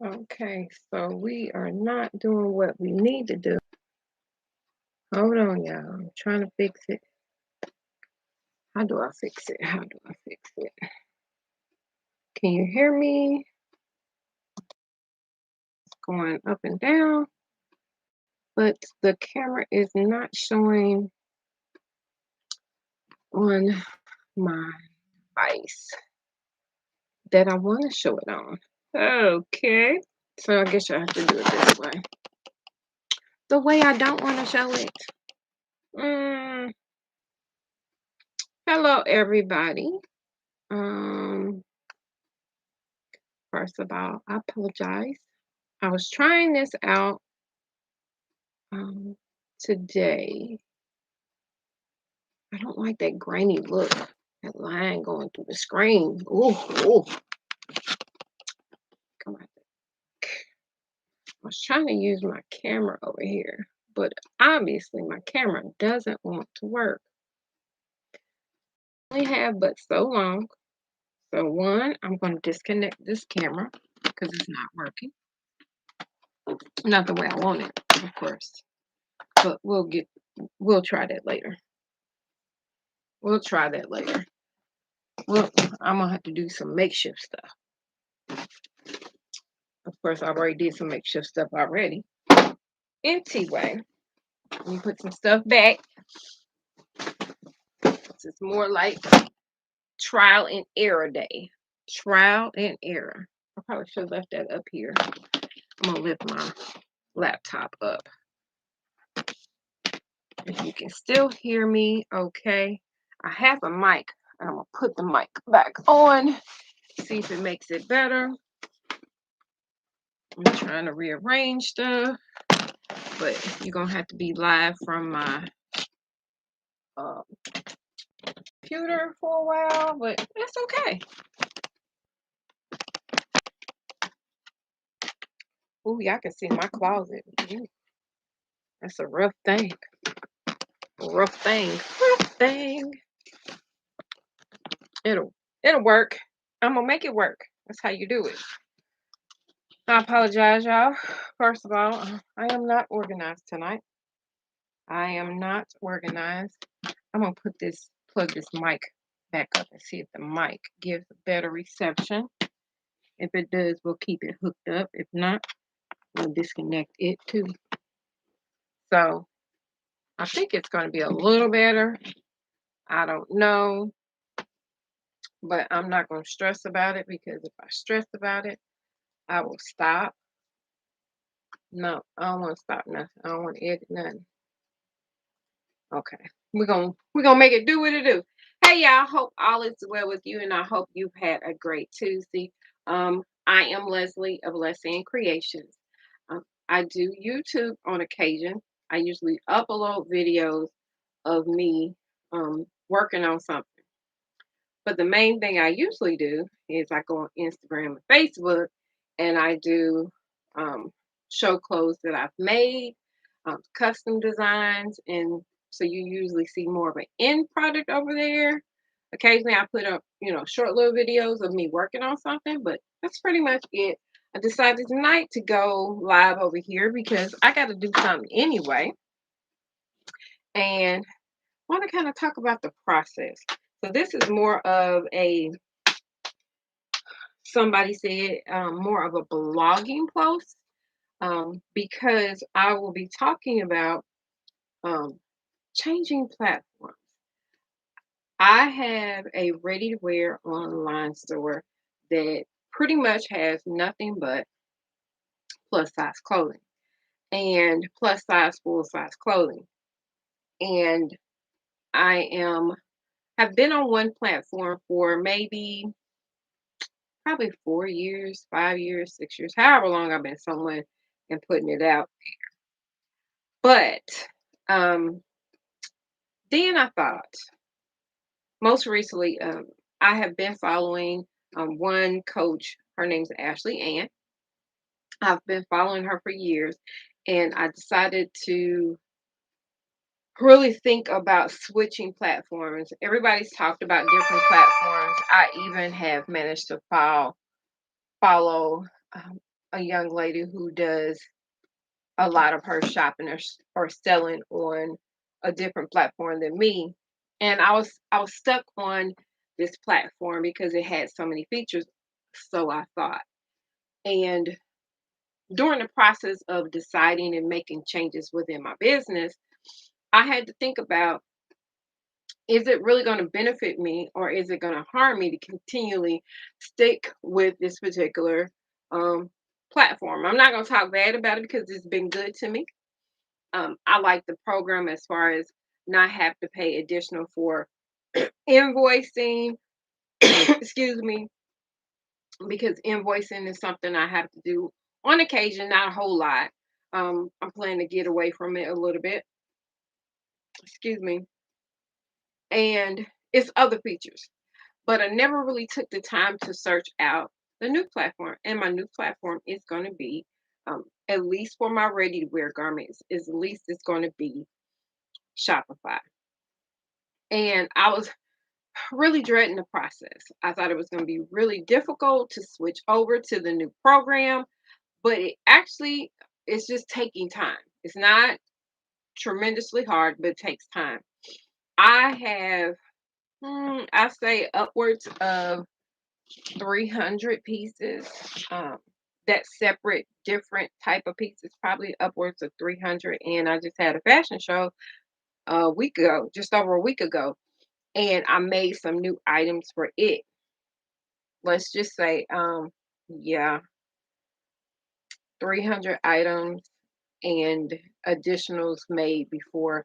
Okay, so we are not doing what we need to do. Hold on, y'all. I'm trying to fix it. How do I fix it? How do I fix it? Can you hear me? Going up and down, but the camera is not showing on my device that I want to show it on. Okay, so I guess I have to do it this way. The way I don't want to show it. Mm, hello, everybody. Um, First of all, I apologize. I was trying this out um, today. I don't like that grainy look, that line going through the screen. Oh, come on. I was trying to use my camera over here, but obviously my camera doesn't want to work. I only have but so long. So one, I'm going to disconnect this camera because it's not working. Not the way I want it, of course. But we'll try that later. We'll try that later. Well, I'm gonna have to do some makeshift stuff. Of course, I already did some makeshift stuff already. Anyway, let me put some stuff back. It's more like trial and error day. Trial and error. I probably should have left that up here. I'm gonna lift my laptop up. If you can still hear me, okay. I have a mic. I'm gonna put the mic back on. See if it makes it better. I'm trying to rearrange stuff, but you're gonna have to be live from my uh, computer for a while, but that's okay. Ooh, y'all can see my closet. Ooh, that's a rough thing. Rough thing. Rough thing. It'll work. I'm gonna make it work. That's how you do it. I apologize, y'all. First of all, I am not organized tonight. I am not organized. I'm gonna plug this mic back up and see if the mic gives a better reception. If it does, we'll keep it hooked up. If not, we'll disconnect it too. So I think it's gonna be a little better. I don't know, but I'm not gonna stress about it because if I stress about it, I will stop. No, I don't want to stop nothing. I don't want to edit nothing. Okay. We're gonna make it do what it do. Hey y'all, hope all is well with you and I hope you've had a great Tuesday. I am Leslie of Leslie Creations. I do YouTube on occasion. I usually upload videos of me working on something. But the main thing I usually do is I go on Instagram and Facebook and I do um, show clothes that I've made, custom designs. And so you usually see more of an end product over there. Occasionally I put up, short little videos of me working on something, but that's pretty much it. I decided tonight to go live over here because I got to do something anyway. And want to kind of talk about the process. So this is more of a somebody said more of a blogging post because I will be talking about um, changing platforms. I have a ready to wear online store that pretty much has nothing but plus size clothing and plus size, full size clothing. And I have been on one platform for maybe probably 4 years, 5 years, 6 years, however long I've been someone and putting it out. But um, then I thought, most recently, I have been following one coach. Her name's Ashley Ann. I've been following her for years, and I decided to really think about switching platforms. Everybody's talked about different platforms. I even have managed to follow a young lady who does a lot of her shopping or selling on a different platform than me. And I was stuck on this platform because it had so many features, so I thought. And during the process of deciding and making changes within my business, I had to think about, is it really going to benefit me or is it going to harm me to continually stick with this particular um, platform? I'm not going to talk bad about it because it's been good to me. I like the program as far as not have to pay additional for invoicing, excuse me, because invoicing is something I have to do on occasion, not a whole lot. I'm planning to get away from it a little bit, excuse me, and it's other features. But I never really took the time to search out the new platform. And my new platform is going to be, at least for my ready to wear garments, is at least it's going to be Shopify. And I was really dreading the process. I thought it was going to be really difficult to switch over to the new program, but it actually it's just taking time. It's not tremendously hard, but it takes time. I have, I say upwards of 300 pieces. Um, that separate, different type of pieces, probably upwards of 300. And I just had a fashion show a week ago, just over a week ago, and I made some new items for it. Let's just say, yeah, 300 items and additionals made before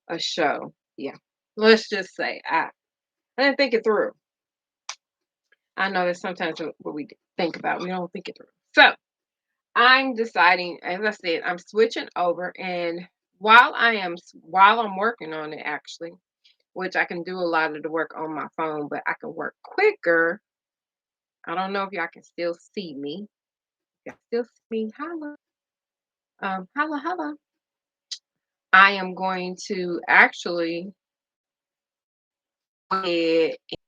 a show. Yeah, let's just say I didn't think it through. I know that sometimes what we think about, we don't think it through. So I'm deciding, as I said, I'm switching over, and while I'm working on it, actually, which I can do a lot of the work on my phone, but I can work quicker. I don't know if y'all can still see me. Y'all still see me? Holla. Holla, holla. I am going to actually go ahead and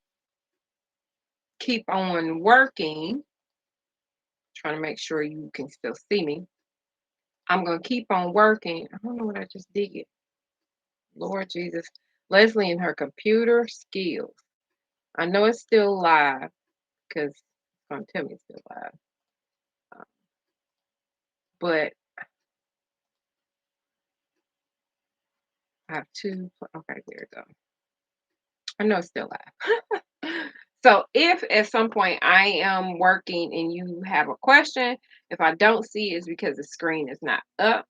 keep on working. Trying to make sure you can still see me. I'm going to keep on working. I don't know what I just did. Lord Jesus. Leslie and her computer skills. I know it's still live because it's going to tell me it's still live. Uh, but I have two. Okay, there we go. I know it's still live. So if at some point I am working and you have a question, if I don't see it, it's because the screen is not up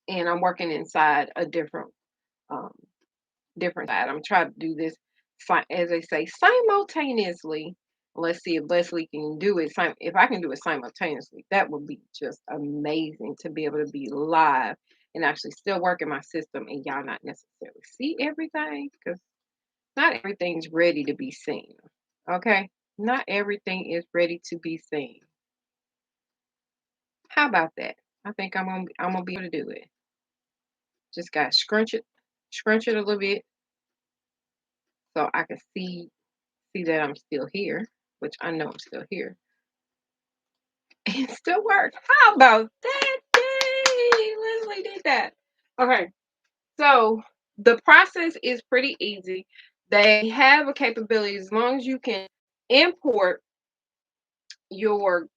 and I'm working inside a um different side. I'm trying to do this as they say simultaneously. Let's see if Leslie can do it. If I can do it simultaneously, that would be just amazing to be able to be live and actually still work in my system and y'all not necessarily see everything because not everything's ready to be seen. Okay? Not everything is ready to be seen. How about that? I think I'm gonna be able to do it. Just gotta scrunch it a little bit so I can see that I'm still here, which I know I'm still here. And it still works. How about that? Yay! Leslie did that. Okay, so the process is pretty easy. They have a capability as long as you can import your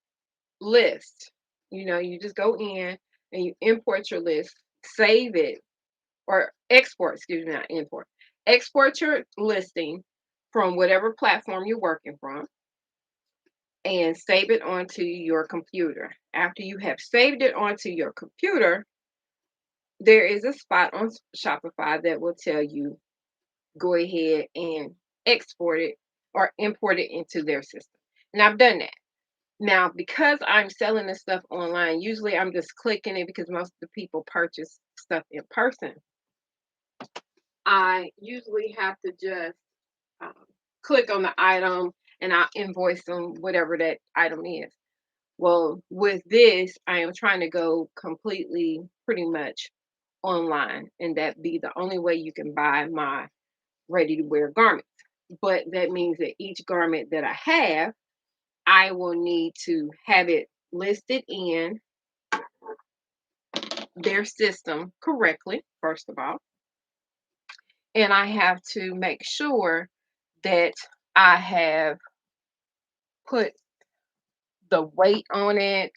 list. You just go in and you import your list, save it, or export, excuse me, not import. Export your listing from whatever platform you're working from and save it onto your computer. After you have saved it onto your computer, there is a spot on Shopify that will tell you go ahead and export it or import it into their system. And I've done that. Now, because I'm selling this stuff online, usually I'm just clicking it because most of the people purchase stuff in person. I usually have to just um, click on the item and I'll invoice them whatever that item is. Well, with this, I am trying to go completely pretty much online, and that be the only way you can buy my ready to wear garments. But that means that each garment that I have, I will need to have it listed in their system correctly, first of all. And I have to make sure that I have put the weight on it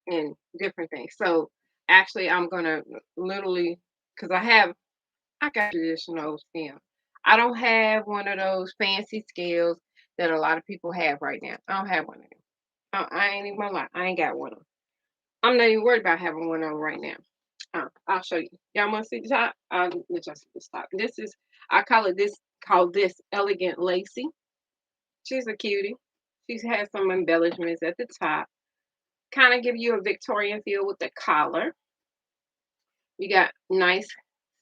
and different things. So actually, I'm gonna literally, because I got traditional scale. I don't have one of those fancy scales that a lot of people have right now. I don't have one of them. I ain't even gonna lie. I ain't got one of them. I'm not even worried about having one of them right now. I'll show you. Y'all want to see the top? Let y'all see the top. This is, I call this Elegant Lacy. She's a cutie. She has some embellishments at the top. Kind of give you a Victorian feel with the collar. You got nice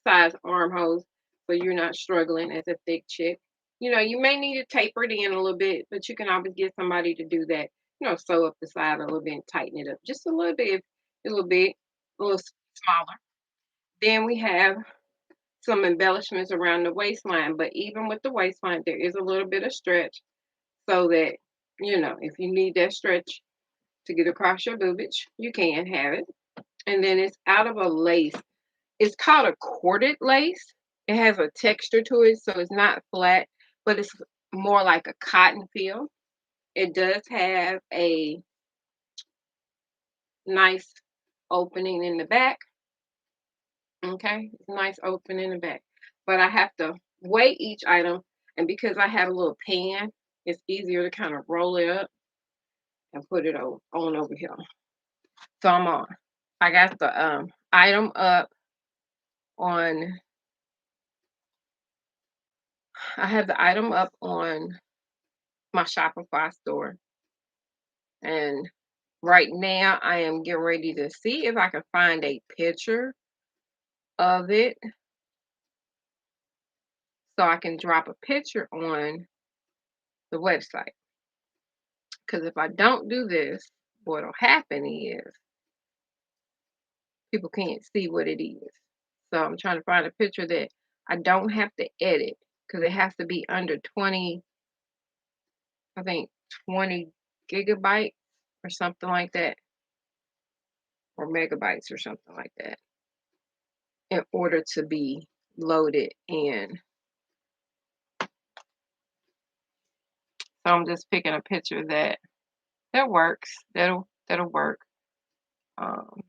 size armholes, so you're not struggling as a thick chick. You may need to taper it in a little bit, but you can always get somebody to do that. Sew up the side a little bit and tighten it up just a little bit, a little bit, a little smaller. Then we have some embellishments around the waistline, but even with the waistline, there is a little bit of stretch so that, if you need that stretch to get across your boobage, you can have it. And then it's out of a lace. It's called a corded lace. It has a texture to it, so it's not flat, but it's more like a cotton feel. It does have a nice opening in the back. Okay, it's nice opening in the back. But I have to weigh each item, and because I have a little pan, it's easier to kind of roll it up and put it on over here. So I'm on. I got the item up on. I have the item up on my Shopify store, and right now I am getting ready to see if I can find a picture of it so I can drop a picture on the website. Because if I don't do this, what'll happen is people can't see what it is. So I'm trying to find a picture that I don't have to edit because it has to be under 20, I think 20 gigabytes or something like that, or megabytes or something like that, in order to be loaded in. So I'm just picking a picture that works. That'll work. Um,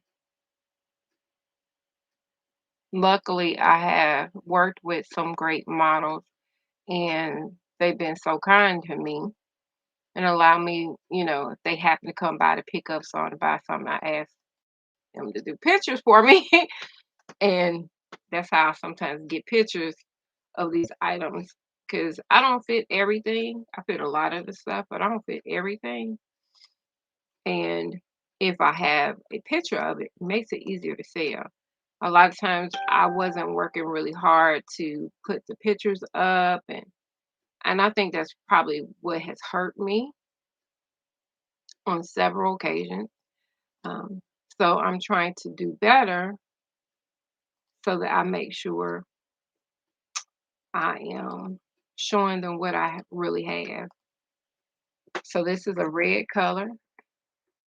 Luckily, I have worked with some great models, and they've been so kind to me and allow me, if they happen to come by to pick up something, to buy something, I ask them to do pictures for me. And that's how I sometimes get pictures of these items because I don't fit everything. I fit a lot of the stuff, but I don't fit everything. And if I have a picture of it, it makes it easier to sell. A lot of times I wasn't working really hard to put the pictures up, and I think that's probably what has hurt me on several occasions. Um, so I'm trying to do better so that I make sure I am showing them what I really have. So this is a red color.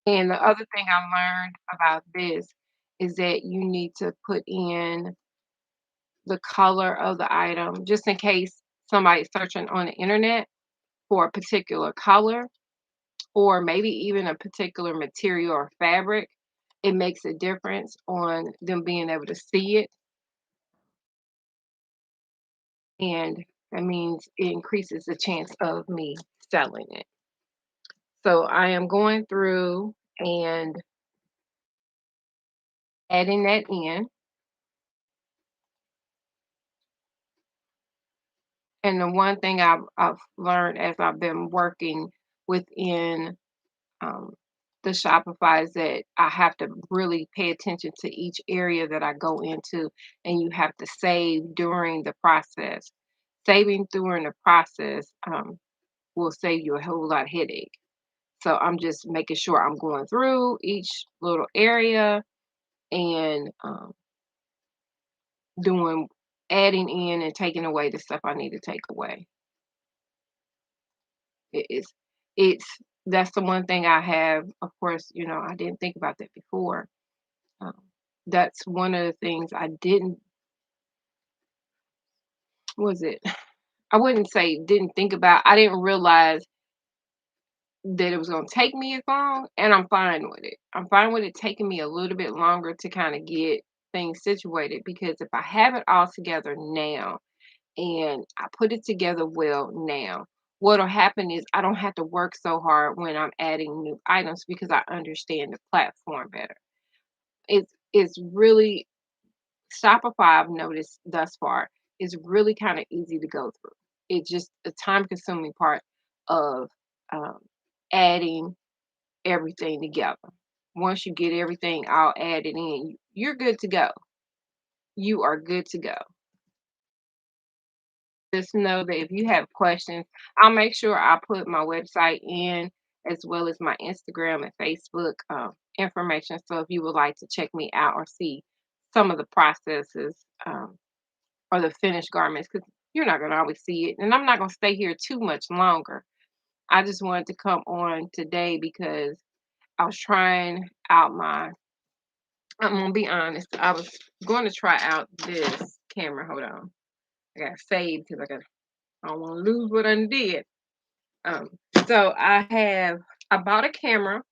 And the other thing I learned about this is that you need to put in the color of the item just in case somebody's searching on the internet for a particular color or maybe even a particular material or fabric. It makes a difference on them being able to see it. And that means it increases the chance of me selling it. So I am going through and adding that in. And the one thing I've learned as I've been working within um, the Shopify is that I have to really pay attention to each area that I go into, and you have to save during the process. Saving during the process will save you a whole lot of headache. So I'm just making sure I'm going through each little area and doing adding in and taking away the stuff I need to take away. It is it's That's the one thing I have. Of course, I didn't think about that before. Um, that's one of the things I didn't was it? I wouldn't say didn't think about. I didn't realize that it was gonna take me as long, and I'm fine with it. I'm fine with it taking me a little bit longer to kind of get things situated because if I have it all together now and I put it together well now, what'll happen is I don't have to work so hard when I'm adding new items because I understand the platform better. It's really Shopify, I've noticed thus far, is really kind of easy to go through. It's just a time consuming part of um, adding everything together. Once you get everything all added in, you're good to go. You are good to go. Just know that if you have questions, I'll make sure I put my website in as well as my Instagram and Facebook information. So if you would like to check me out or see some of the processes or the finished garments, because you're not going to always see it. And I'm not going to stay here too much longer. I just wanted to come on today because I was trying out I'm gonna be honest. I was going to try out this camera. Hold on, I got saved because I don't want to lose what I did. Um, so I bought a camera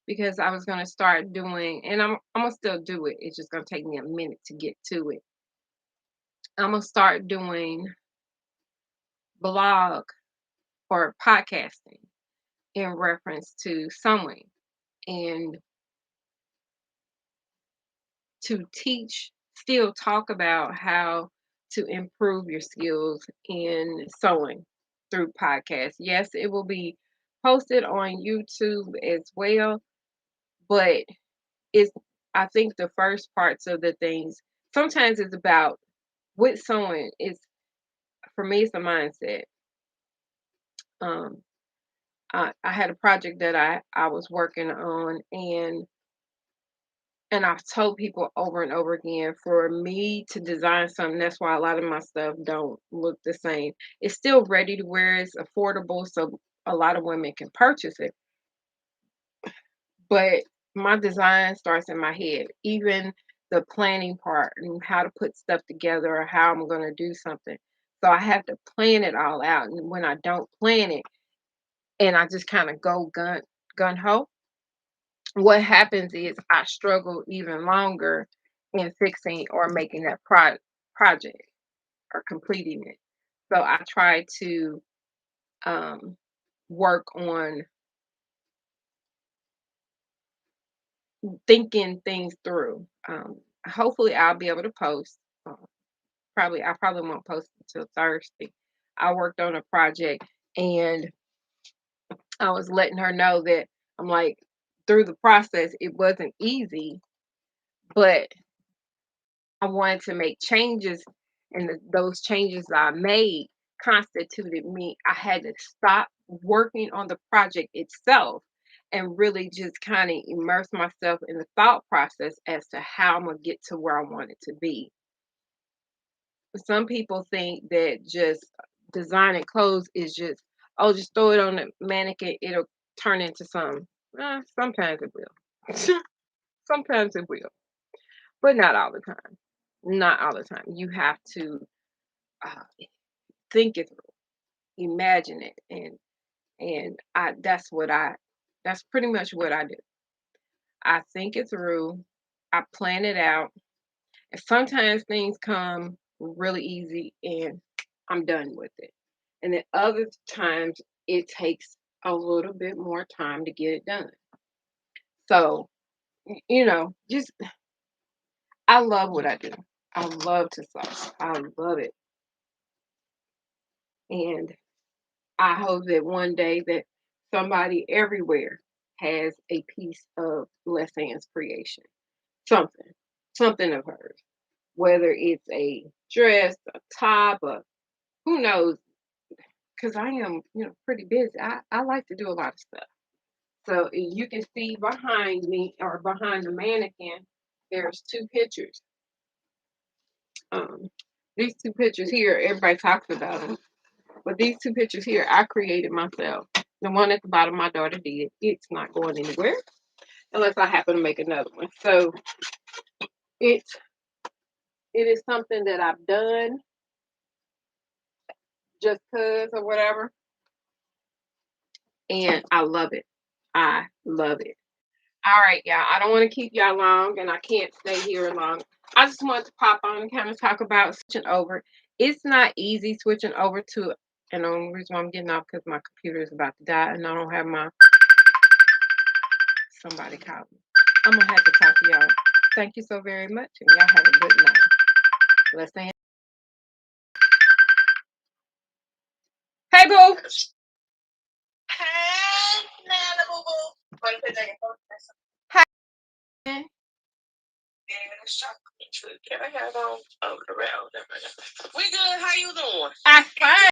because I was gonna start doing, and I'm gonna still do it. It's just gonna take me a minute to get to it. I'm gonna start doing blog or podcasting in reference to sewing and to teach, still talk about how to improve your skills in sewing through podcasts. Yes, it will be posted on YouTube as well, but it's I think the first parts of the things sometimes it's about with sewing is for me it's a mindset. Um I had a project that I was working on and I've told people over and over again for me to design something, that's why a lot of my stuff don't look the same. It's still ready to wear, it's affordable, so a lot of women can purchase it. But my design starts in my head, even the planning part and how to put stuff together or how I'm going to do something. So I have to plan it all out. And when I don't plan it and I just kind of go gun ho, what happens is I struggle even longer in fixing or making that project or completing it. So I try to um, work on thinking things through. Hopefully, I'll be able to post. Uh, I probably won't post until Thursday. I worked on a project and I was letting her know that I'm like through the process, it wasn't easy, but I wanted to make changes, and those changes I made constituted me. I had to stop working on the project itself and really just kind of immerse myself in the thought process as to how I'm gonna get to where I want it to be. Some people think that just designing clothes is just, oh, just throw it on the mannequin, it'll turn into something. Sometimes it will. Sometimes it will, but not all the time. Not all the time. You have to uh, think it through, imagine it, and that's pretty much what I do. I think it through, I plan it out, and sometimes things come really easy and I'm done with it. And then other times it takes a little bit more time to get it done. So, just I love what I do. I love to sew. I love it. And I hope that one day that somebody everywhere has a piece of Les Ann's creation. Something. Something of hers. Whether it's a dress, a top, or who knows, because I am, pretty busy. I like to do a lot of stuff. So you can see behind me or behind the mannequin, there's two pictures. Um, these two pictures here, everybody talks about them, but these two pictures here, I created myself. The one at the bottom my daughter did. It's not going anywhere unless I happen to make another one. So it is something that I've done just cause or whatever. And I love it. I love it. All right, y'all. I don't want to keep y'all long, and I can't stay here long. I just wanted to pop on and kind of talk about switching over. It's not easy switching over to, and the only reason why I'm getting off because my computer is about to die, and I don't have my. Somebody called me. I'm gonna have to talk to y'all. Thank you so very much, and y'all have a good night. Let's say, hey, boo. Hey, Nana Boo Boo. What is it? Hey. Can I have on over the rail? We good. How you doing? I'm fine.